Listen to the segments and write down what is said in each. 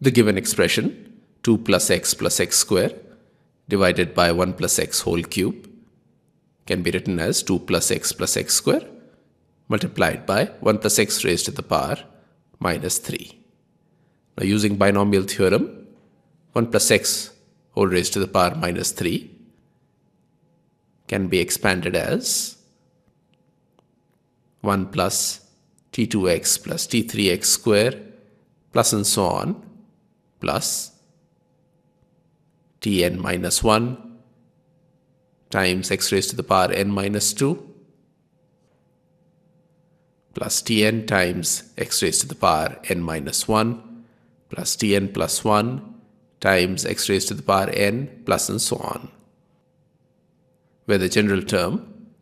The given expression 2 plus x square divided by 1 plus x whole cube can be written as 2 plus x square multiplied by 1 plus x raised to the power minus 3. Now using binomial theorem, 1 plus x whole raised to the power minus 3 can be expanded as 1 plus t2x plus t3x square plus and so on plus tn minus 1 times x raised to the power n minus 2 plus tn times x raised to the power n minus 1 plus tn plus 1 times x raised to the power n plus and so on, where the general term,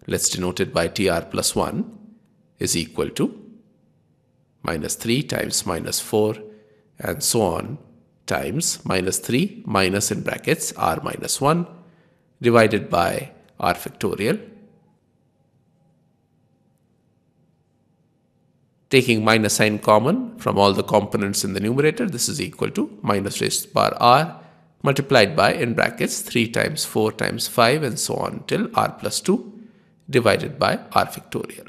let's denote it by tr plus 1, is equal to minus 3 times minus 4 and so on times minus 3 minus in brackets r minus 1 divided by r factorial. Taking minus sign common from all the components in the numerator, this is equal to minus raised to the power r multiplied by in brackets 3 times 4 times 5 and so on till r plus 2 divided by r factorial.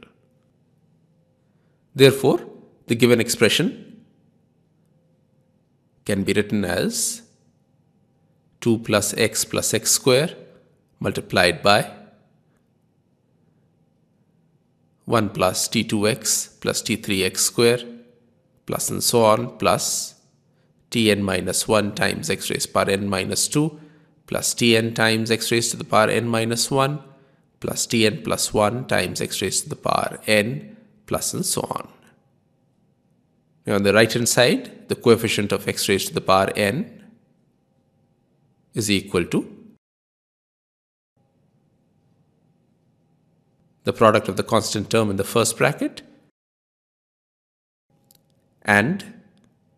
Therefore, the given expression can be written as 2 plus x square multiplied by 1 plus t2x plus t3x square plus and so on plus tn minus 1 times x raised to the power n minus 2 plus tn times x raised to the power n minus 1 plus tn plus 1 times x raised to the power n plus and so on. Now on the right hand side, the coefficient of x raised to the power n is equal to the product of the constant term in the first bracket and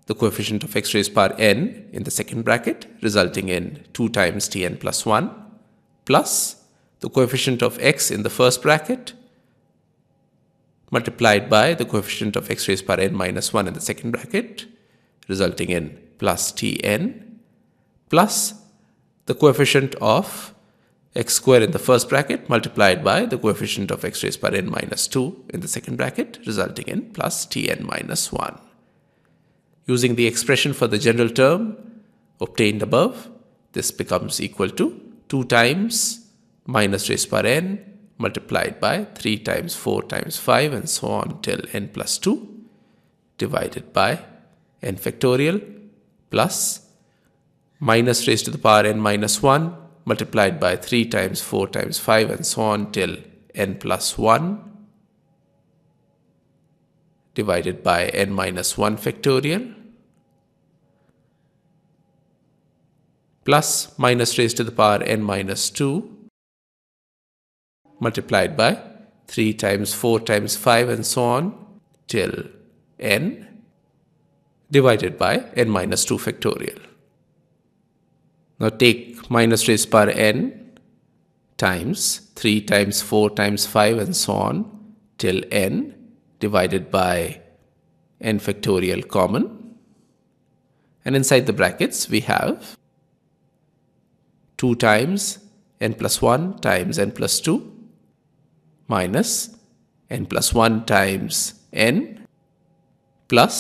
the coefficient of x raised to the power n in the second bracket, resulting in 2 times tn plus 1 plus the coefficient of x in the first bracket multiplied by the coefficient of x raised to the power n minus 1 in the second bracket, resulting in plus tn plus the coefficient of x square in the first bracket multiplied by the coefficient of x raised to the power n minus 2 in the second bracket, resulting in plus tn minus 1. Using the expression for the general term obtained above, this becomes equal to 2 times minus raised to the power n multiplied by 3 times 4 times 5 and so on till n plus 2 divided by n factorial plus minus raised to the power n minus 1 multiplied by 3 times 4 times 5 and so on till n plus 1 divided by n minus 1 factorial plus minus raised to the power n minus 2 multiplied by 3 times 4 times 5 and so on till n divided by n minus 2 factorial. Now take minus raised to the power n times 3 times 4 times 5 and so on till n divided by n factorial common, and inside the brackets we have 2 times n plus 1 times n plus 2 minus n plus 1 times n plus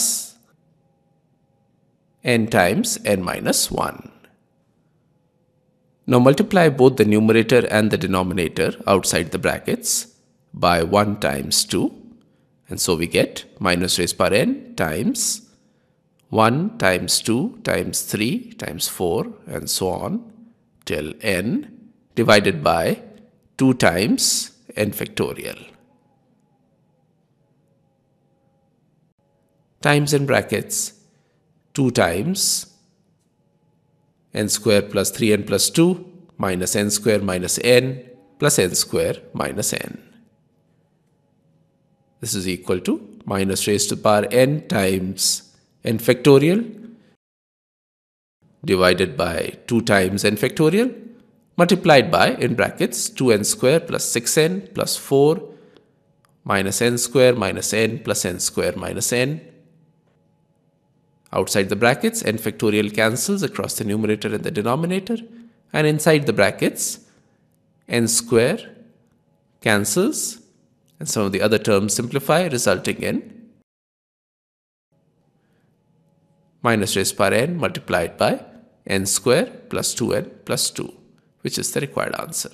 n times n minus 1. Now multiply both the numerator and the denominator outside the brackets by 1 times 2, and so we get minus raised to the power n times 1 times 2 times 3 times 4 and so on till n divided by 2 times n factorial times in brackets 2 times n square plus 3n plus 2 minus n square minus n plus n square minus n. This is equal to minus raised to the power n times n factorial divided by 2 times n factorial multiplied by in brackets 2n square plus 6n plus 4 minus n square minus n plus n square minus n Outside the brackets, n factorial cancels across the numerator and the denominator, and inside the brackets, n square cancels and some of the other terms simplify, resulting in minus raised power n multiplied by n square plus 2n plus 2, which is the required answer.